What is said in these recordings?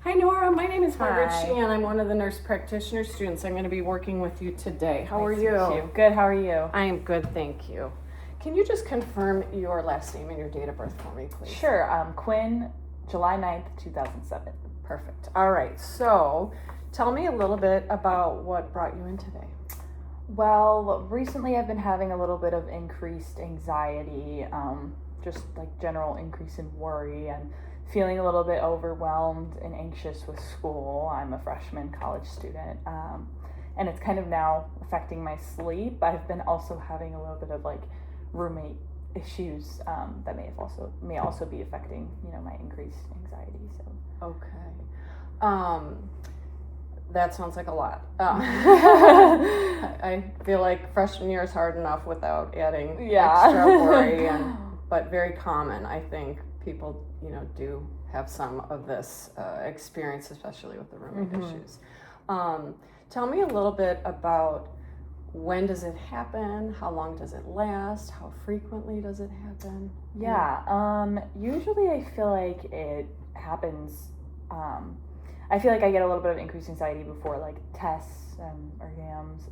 Hi Nora, my name is Margaret Hi. Sheehan. I'm one of the nurse practitioner students. I'm going to be working with you today. How are Nice to meet you? Good, how are you? I am good, thank you. Can you just confirm your last name and your date of birth for me, please? Sure, Quinn, July 9th, 2007. Perfect. All right, so tell me a little bit about what brought you in today. Well, recently I've been having a little bit of increased anxiety, just like general increase in worry and feeling a little bit overwhelmed and anxious with school. I'm a freshman college student, and it's kind of now affecting my sleep. I've been also having a little bit of like roommate issues that may also be affecting my increased anxiety. So Okay. That sounds like a lot. I feel like freshman year is hard enough without adding extra worry, but very common. I think people, do have some of this experience, especially with the roommate issues. Tell me a little bit about when does it happen? How long does it last? How frequently does it happen? Usually I feel like it happens. I feel like I get a little bit of increased anxiety before like tests or exams,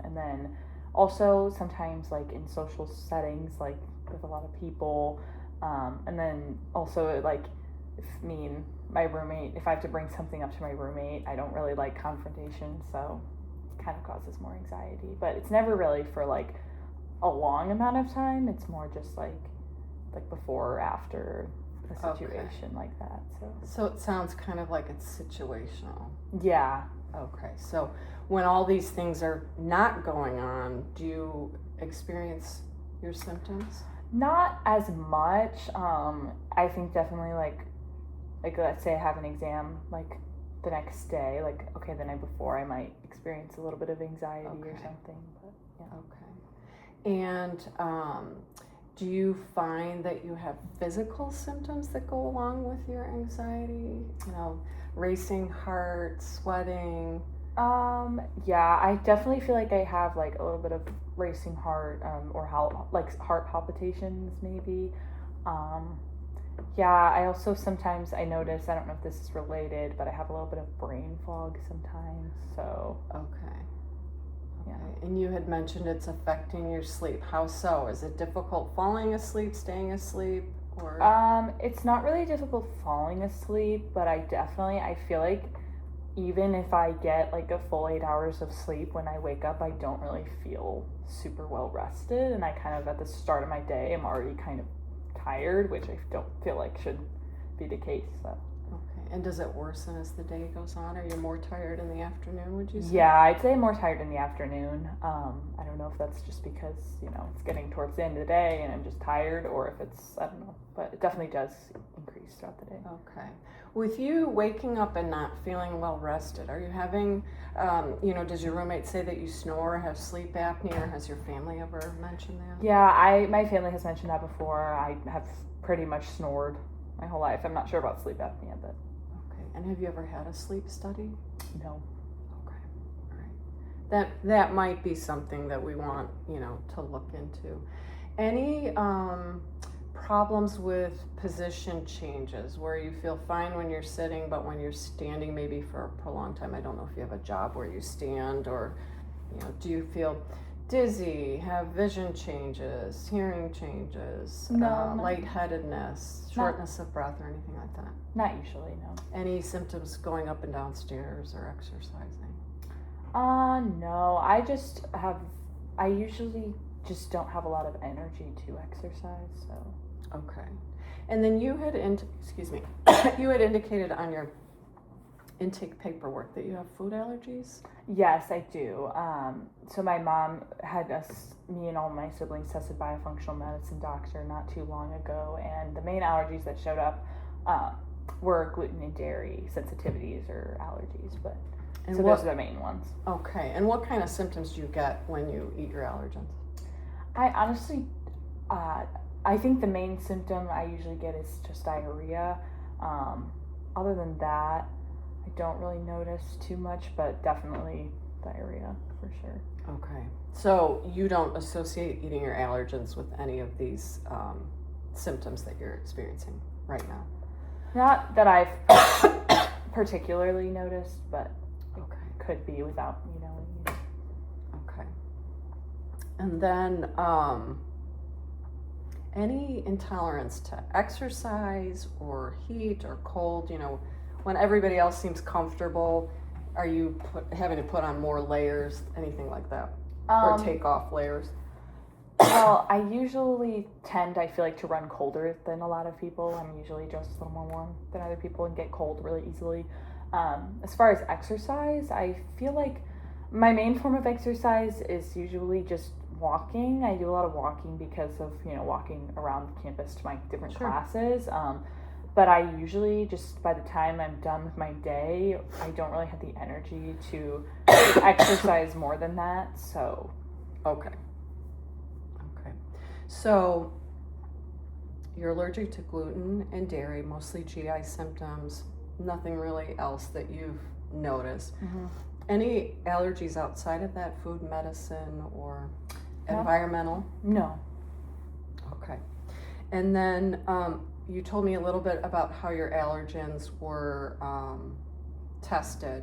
and then also sometimes like in social settings, like with a lot of people, and then also like if me and my roommate, if I have to bring something up to my roommate, I don't really like confrontation, so it kind of causes more anxiety. But it's never really for like a long amount of time. It's more just like before or after a situation like that. So it sounds kind of like it's situational. Yeah. Okay. So when all these things are not going on, do you experience your symptoms? Not as much. I think definitely like let's say I have an exam like the next day, like okay, the night before I might experience a little bit of anxiety or something. But yeah. Okay. And do you find that you have physical symptoms that go along with your anxiety? Racing heart, sweating? Yeah, I definitely feel like I have like a little bit of racing heart, or heart palpitations maybe. Yeah, I also sometimes I notice, I don't know if this is related, but I have a little bit of brain fog sometimes. So Okay. Yeah. And you had mentioned it's affecting your sleep. How so? Is it difficult falling asleep, staying asleep, or? It's not really difficult falling asleep, but I feel like even if I get like a full 8 hours of sleep, when I wake up, I don't really feel super well rested, and I kind of at the start of my day am already kind of tired, which I don't feel like should be the case. So. Okay. And does it worsen as the day goes on? Are you more tired in the afternoon, would you say? Yeah, I'd say more tired in the afternoon. I don't know if that's just because, it's getting towards the end of the day and I'm just tired, or if it's, I don't know, but it definitely does increase throughout the day. Okay. With you waking up and not feeling well rested, are you having, does your roommate say that you snore or have sleep apnea, or has your family ever mentioned that? Yeah, my family has mentioned that before. I have pretty much snored my whole life. I'm not sure about sleep apnea, but. Okay. And have you ever had a sleep study? No. Okay. All right. That might be something that we want, to look into. Any problems with position changes where you feel fine when you're sitting, but when you're standing maybe for a prolonged time? I don't know if you have a job where you stand, or, do you feel dizzy, have vision changes, hearing changes, lightheadedness, shortness of breath, or anything like that? Not usually, no. Any symptoms going up and down stairs or exercising? No. I usually just don't have a lot of energy to exercise, so. Okay. And then you had you had indicated on your intake paperwork that you have food allergies? Yes, I do. So my mom had me and all my siblings tested by a functional medicine doctor not too long ago, and the main allergies that showed up were gluten and dairy sensitivities or allergies, those are the main ones. Okay. And what kind of symptoms do you get when you eat your allergens? I honestly, I think the main symptom I usually get is just diarrhea. Other than that, I don't really notice too much, but definitely diarrhea for sure. Okay. So you don't associate eating your allergens with any of these symptoms that you're experiencing right now? Not that I've particularly noticed, but Okay. could be without me knowing. Okay. And then any intolerance to exercise or heat or cold, when everybody else seems comfortable, are you having to put on more layers, anything like that? Or take off layers? Well, I usually I feel like, to run colder than a lot of people. I'm usually just a little more warm than other people and get cold really easily. As far as exercise, I feel like my main form of exercise is usually just walking. I do a lot of walking because of, walking around campus to my different Sure. classes. But I usually just, by the time I'm done with my day, I don't really have the energy to exercise more than that. So, Okay. So you're allergic to gluten and dairy, mostly GI symptoms, nothing really else that you've noticed. mm-hmm. Any allergies outside of that, food, medicine, or No. environmental? No. Okay. And then you told me a little bit about how your allergens were tested.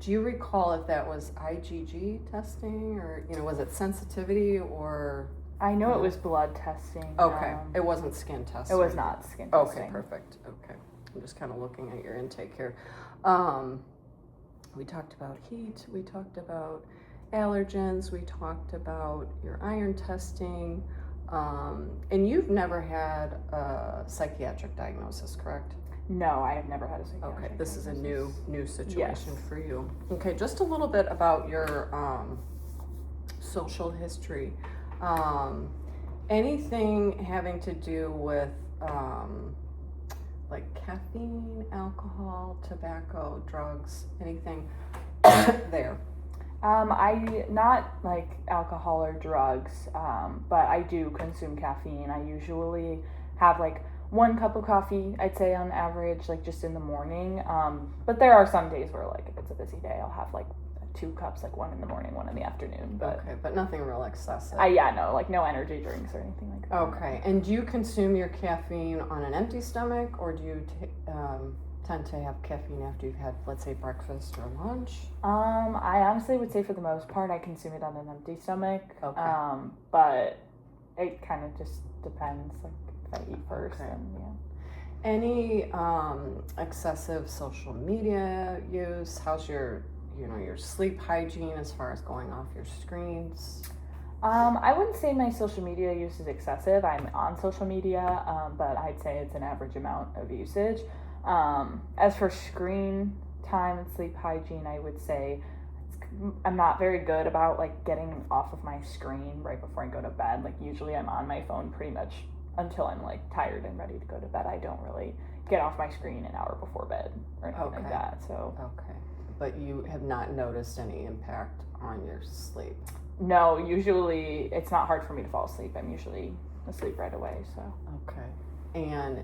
Do you recall if that was IgG testing, or was it sensitivity, or? I know it was blood testing. Okay, it wasn't skin testing. It was not skin testing. Okay, perfect. Okay, I'm just kind of looking at your intake here. We talked about heat, we talked about allergens, we talked about your iron testing, and you've never had a psychiatric diagnosis, correct? No, I have never had a psychiatric Okay, this is a diagnosis. new situation Yes. for you. Okay, just a little bit about your social history. Anything having to do with like caffeine, alcohol, tobacco, drugs, anything there? I not like alcohol or drugs, but I do consume caffeine. I usually have like 1 cup of coffee, I'd say on average, like just in the morning. But there are some days where, like, if it's a busy day, I'll have like 2 cups, like 1 in the morning, 1 in the afternoon. But okay, but nothing real excessive. no, like no energy drinks or anything like that. Okay, and do you consume your caffeine on an empty stomach, or do you tend to have caffeine after you've had, let's say, breakfast or lunch? I honestly would say for the most part I consume it on an empty stomach. Okay. But it kind of just depends, like if I eat first. Okay. And Any excessive social media use? How's your sleep hygiene as far as going off your screens? I wouldn't say my social media use is excessive. I'm on social media, but I'd say it's an average amount of usage. As for screen time and sleep hygiene, I would say I'm not very good about like getting off of my screen right before I go to bed. Like usually I'm on my phone pretty much until I'm like tired and ready to go to bed. I don't really get off my screen an hour before bed or anything like that. So okay, but you have not noticed any impact on your sleep? No, usually it's not hard for me to fall asleep. I'm usually asleep right away. So okay. And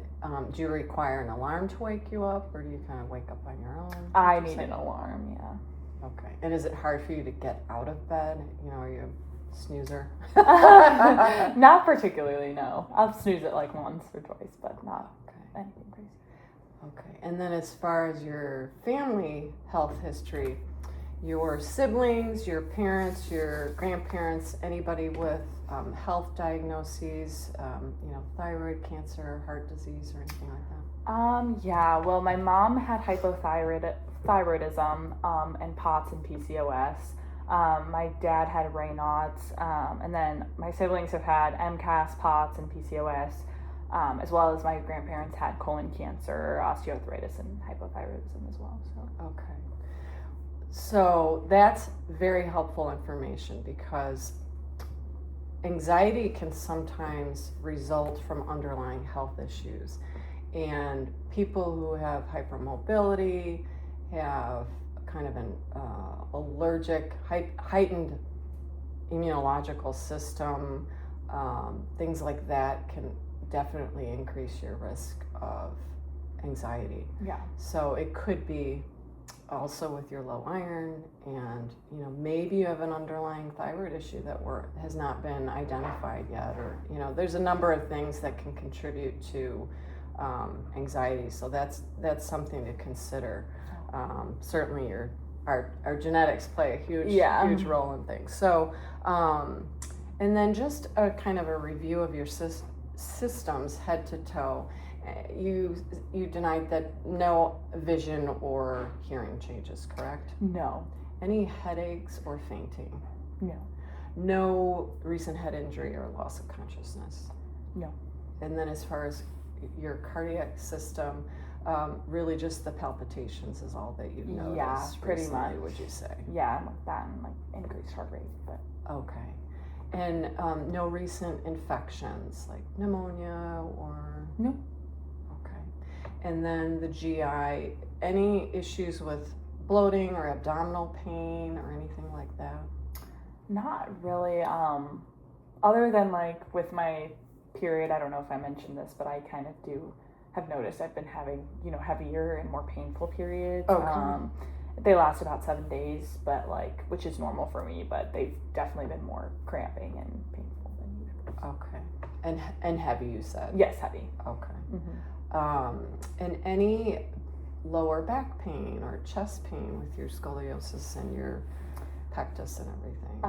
do you require an alarm to wake you up, or do you kind of wake up on your own? I need an alarm. Yeah. Okay. And is it hard for you to get out of bed? Are you a snoozer? Not particularly, no. I'll snooze it like once or twice, but not anything crazy. Okay. And then as far as your family health history, your siblings, your parents, your grandparents, anybody with health diagnoses, thyroid cancer, heart disease, or anything like that? Yeah, well, my mom had hypothyroidism and POTS and PCOS. My dad had Raynaud's, and then my siblings have had MCAS, POTS, and PCOS, as well as my grandparents had colon cancer, osteoarthritis, and hypothyroidism as well. So okay. So that's very helpful information, because anxiety can sometimes result from underlying health issues. And people who have hypermobility, have kind of an allergic, heightened immunological system, things like that can definitely increase your risk of anxiety. yeah. So it could be also with your low iron, and maybe you have an underlying thyroid issue that has not been identified yet, or there's a number of things that can contribute to anxiety. So that's something to consider. Certainly our genetics play a huge role in things. So, and then just a kind of a review of your systems head to toe. You denied that no vision or hearing changes, correct? No. Any headaches or fainting? No. No recent head injury or loss of consciousness? No. And then as far as your cardiac system, really just the palpitations is all that you've noticed. Yeah, pretty recently, much. would you say? Yeah, like that and like increased heart rate, but. Okay. And no recent infections like pneumonia or? No. Okay. And then the GI, any issues with bloating or abdominal pain or anything like that? Not really. Other than like with my period, I don't know if I mentioned this, but I kind of have noticed I've been having, heavier and more painful periods. Okay. They last about 7 days, but which is normal for me, but they've definitely been more cramping and painful than usual. Okay. And heavy, you said? Yes, heavy. Okay. Mm-hmm. And any lower back pain or chest pain with your scoliosis and your pectus and everything?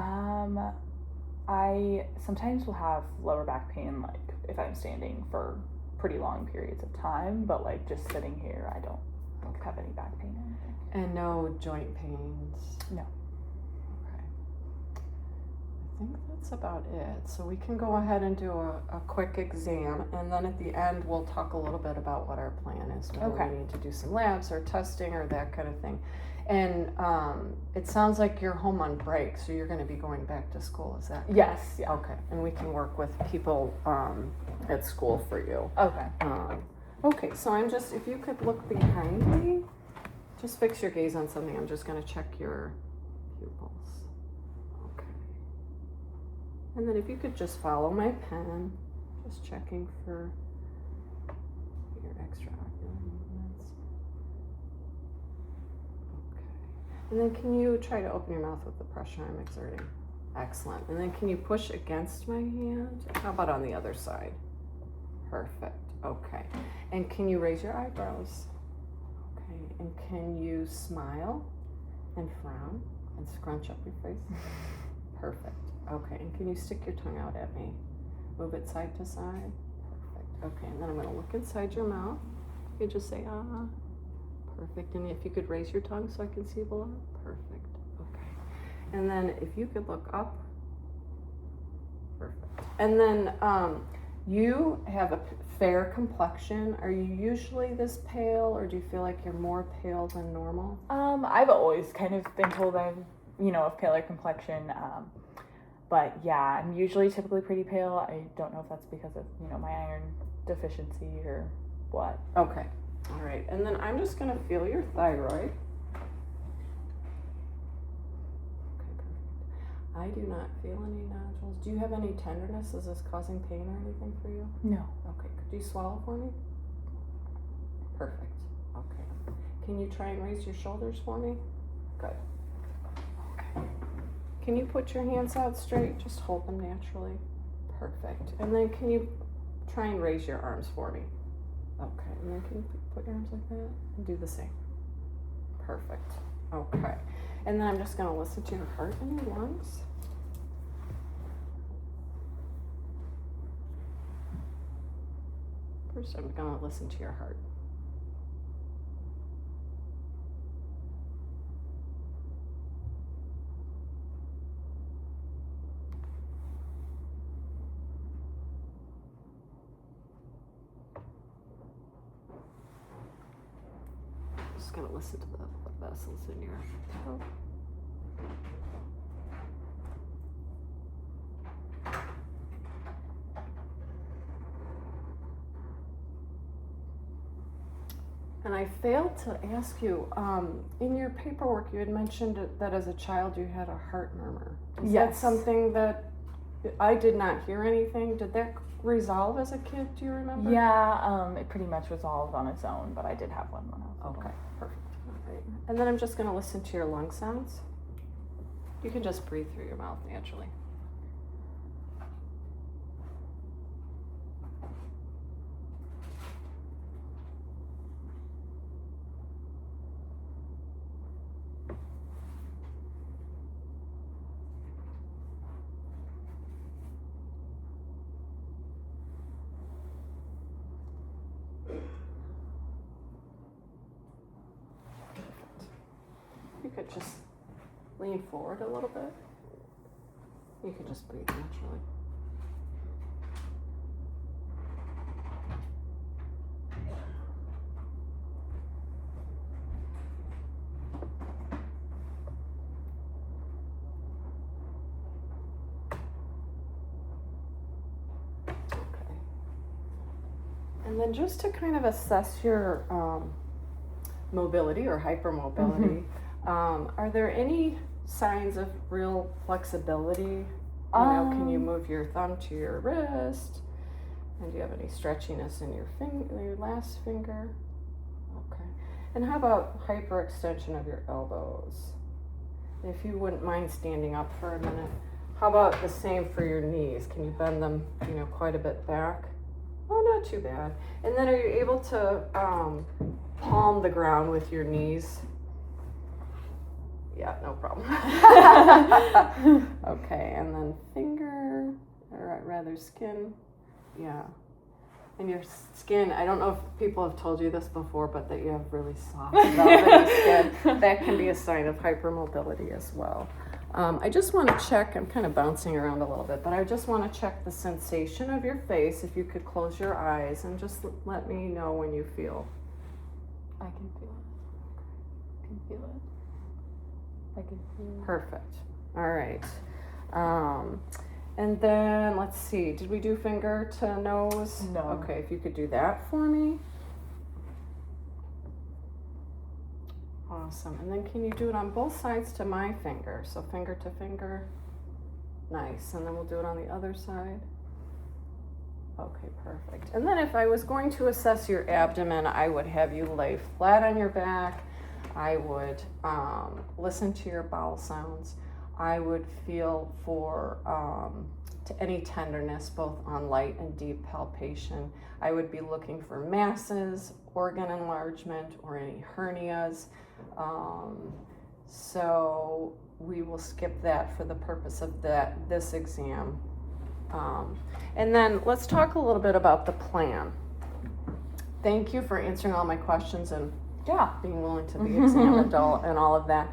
I sometimes will have lower back pain, if I'm standing for pretty long periods of time, but just sitting here, I don't have any back pain or anything. And no joint pains? No. Okay. I think that's about it. So we can go ahead and do a quick exam, and then at the end we'll talk a little bit about what our plan is, whether we need to do some labs or testing or that kind of thing. And it sounds like you're home on break, so you're going to be going back to school, is that correct? Yes, yeah. Okay, and we can work with people at school for you. Okay. Okay, so if you could look behind me, just fix your gaze on something. I'm just going to check your pupils. Okay. And then if you could just follow my pen, just checking for your extraocular movements. And then can you try to open your mouth with the pressure I'm exerting? Excellent. And then can you push against my hand? How about on the other side? Perfect. Okay. And can you raise your eyebrows? Okay. And can you smile and frown and scrunch up your face? Perfect. Okay. And can you stick your tongue out at me? Move it side to side? Perfect. Okay. And then I'm going to look inside your mouth. You just say, ah. Perfect. And if you could raise your tongue so I can see below. Perfect. Okay. And then if you could look up. Perfect. And then you have a fair complexion. Are you usually this pale, or do you feel like you're more pale than normal? I've always kind of been told I'm, of paler complexion. But yeah, I'm usually typically pretty pale. I don't know if that's because of, my iron deficiency or what. Okay. All right, and then I'm just going to feel your thyroid. Okay, perfect. I do not feel any nodules. Do you have any tenderness? Is this causing pain or anything for you? No. Okay, could you swallow for me? Perfect. Okay. Can you try and raise your shoulders for me? Good. Okay. Can you put your hands out straight? Just hold them naturally. Perfect. And then can you try and raise your arms for me? Okay, and then can you put your arms like that and do the same? Perfect. Okay, and then I'm just going to listen to your heart and your lungs. First, I'm going to listen to your heart. Just going to listen to the blood vessels in your throat. And I failed to ask you, in your paperwork you had mentioned that as a child you had a heart murmur. Is that something that I did not hear anything? Did that resolve as a kid? Do you remember? Yeah, it pretty much resolved on its own, but I did have one when I was little. Okay, perfect. All right. And then I'm just going to listen to your lung sounds. You can just breathe through your mouth naturally. You could just lean forward a little bit. You can just breathe naturally. Okay. And then just to kind of assess your mobility or hypermobility, are there any signs of real flexibility? You know, can you move your thumb to your wrist? And do you have any stretchiness in your last finger? Okay. And how about hyperextension of your elbows? If you wouldn't mind standing up for a minute. How about the same for your knees? Can you bend them, you know, quite a bit back? Oh, not too bad. And then are you able to palm the ground with your knees? Yeah, no problem. Okay, and then finger, or rather skin. Yeah. And your skin, I don't know if people have told you this before, but that you have really soft, velvety skin. That can be a sign of hypermobility as well. I just want to check, I'm kind of bouncing around a little bit, but I just want to check the sensation of your face. If you could close your eyes and just let me know when you feel. I can feel it. I can feel it. I can feel it. Perfect. All right. And then let's see, did we do finger to nose? No. Okay, if you could do that for me. Awesome. And then can you do it on both sides to my finger? So finger to finger. Nice. And then we'll do it on the other side. Okay, perfect. And then if I was going to assess your abdomen, I would have you lay flat on your back. I would listen to your bowel sounds. I would feel for to any tenderness, both on light and deep palpation. I would be looking for masses, organ enlargement, or any hernias. So we will skip that for the purpose of this exam. And then let's talk a little bit about the plan. Thank you for answering all my questions and being willing to be examined and all of that.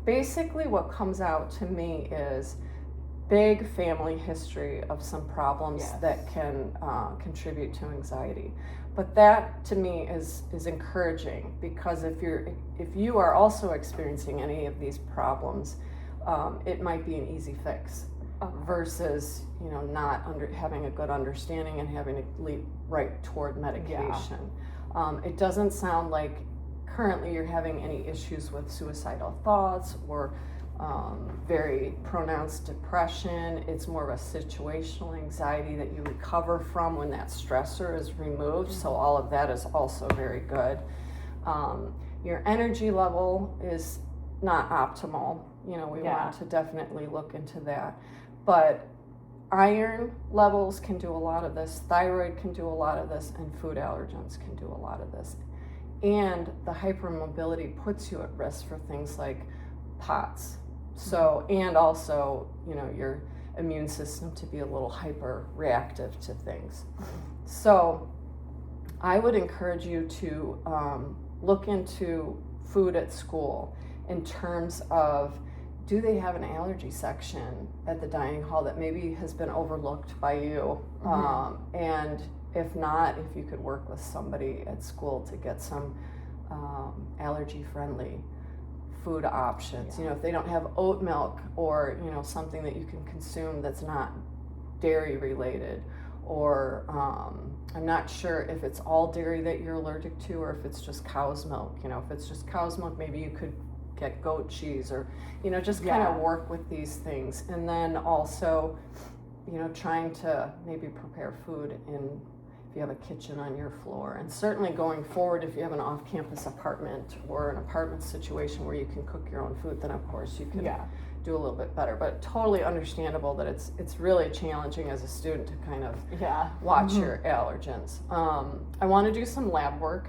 Basically, what comes out to me is big family history of some problems that can contribute to anxiety. But that to me is encouraging, because if you are also experiencing any of these problems, it might be an easy fix versus not having a good understanding and having to leap right toward medication. It doesn't sound like currently you're having any issues with suicidal thoughts or very pronounced depression. It's more of a situational anxiety that you recover from when that stressor is removed. So all of that is also very good. Your energy level is not optimal. We want to definitely look into that. But iron levels can do a lot of this, thyroid can do a lot of this, and food allergens can do a lot of this. And the hypermobility puts you at risk for things like POTS. So, and also, your immune system to be a little hyper reactive to things. So I would encourage you to look into food at school in terms of, do they have an allergy section at the dining hall that maybe has been overlooked by you? And if not, if you could work with somebody at school to get some allergy-friendly food options. If they don't have oat milk or, something that you can consume that's not dairy related, or I'm not sure if it's all dairy that you're allergic to or if it's just cow's milk. If it's just cow's milk, maybe you could get goat cheese or, just kind of work with these things. And then also, trying to maybe prepare food if you have a kitchen on your floor. And certainly going forward, if you have an off-campus apartment or an apartment situation where you can cook your own food, then of course you can do a little bit better. But totally understandable that it's really challenging as a student to kind of watch your allergens. I want to do some lab work.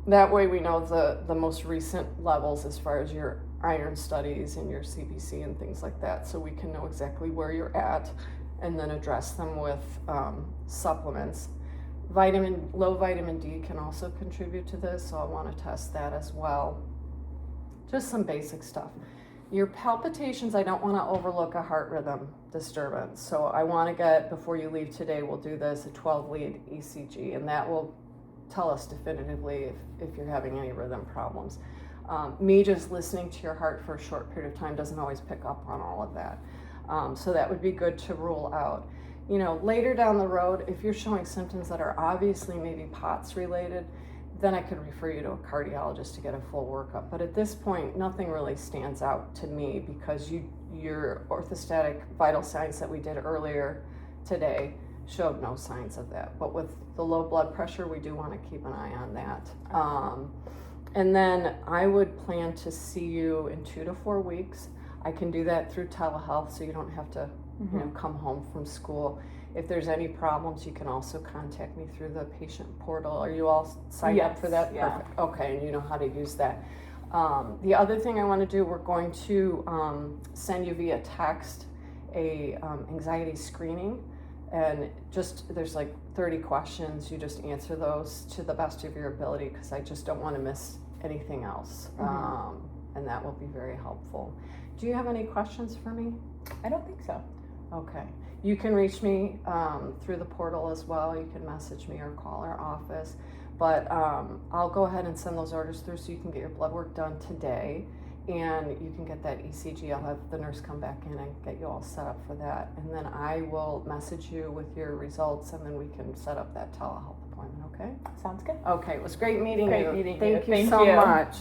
that way we know the most recent levels as far as your iron studies and your CBC and things like that, so we can know exactly where you're at and then address them with supplements. Low vitamin D can also contribute to this, so I want to test that as well. Just some basic stuff. Your palpitations, I don't want to overlook a heart rhythm disturbance. So I want to get, before you leave today, we'll do this, a 12-lead ECG, and that will tell us definitively if you're having any rhythm problems. Me just listening to your heart for a short period of time doesn't always pick up on all of that. So that would be good to rule out. You know, later down the road, if you're showing symptoms that are obviously maybe POTS related, then I could refer you to a cardiologist to get a full workup. But at this point, nothing really stands out to me because your orthostatic vital signs that we did earlier today showed no signs of that. But with the low blood pressure, we do want to keep an eye on that. And then I would plan to see you in 2 to 4 weeks. I can do that through telehealth, so you don't have to come home from school. If there's any problems, you can also contact me through the patient portal. Are you all signed up for that? Yeah. Perfect. Okay, and you know how to use that. The other thing I want to do, we're going to send you via text a anxiety screening, and just there's like 30 questions. You just answer those to the best of your ability, because I just don't want to miss anything else, and that will be very helpful. Do you have any questions for me? I don't think so. Okay. You can reach me through the portal as well. You can message me or call our office. But I'll go ahead and send those orders through so you can get your blood work done today. And you can get that ECG. I'll have the nurse come back in and get you all set up for that. And then I will message you with your results, and then we can set up that telehealth appointment, okay? Sounds good. Okay, it was great meeting Great you. meeting you. Thank you Thank so you. much.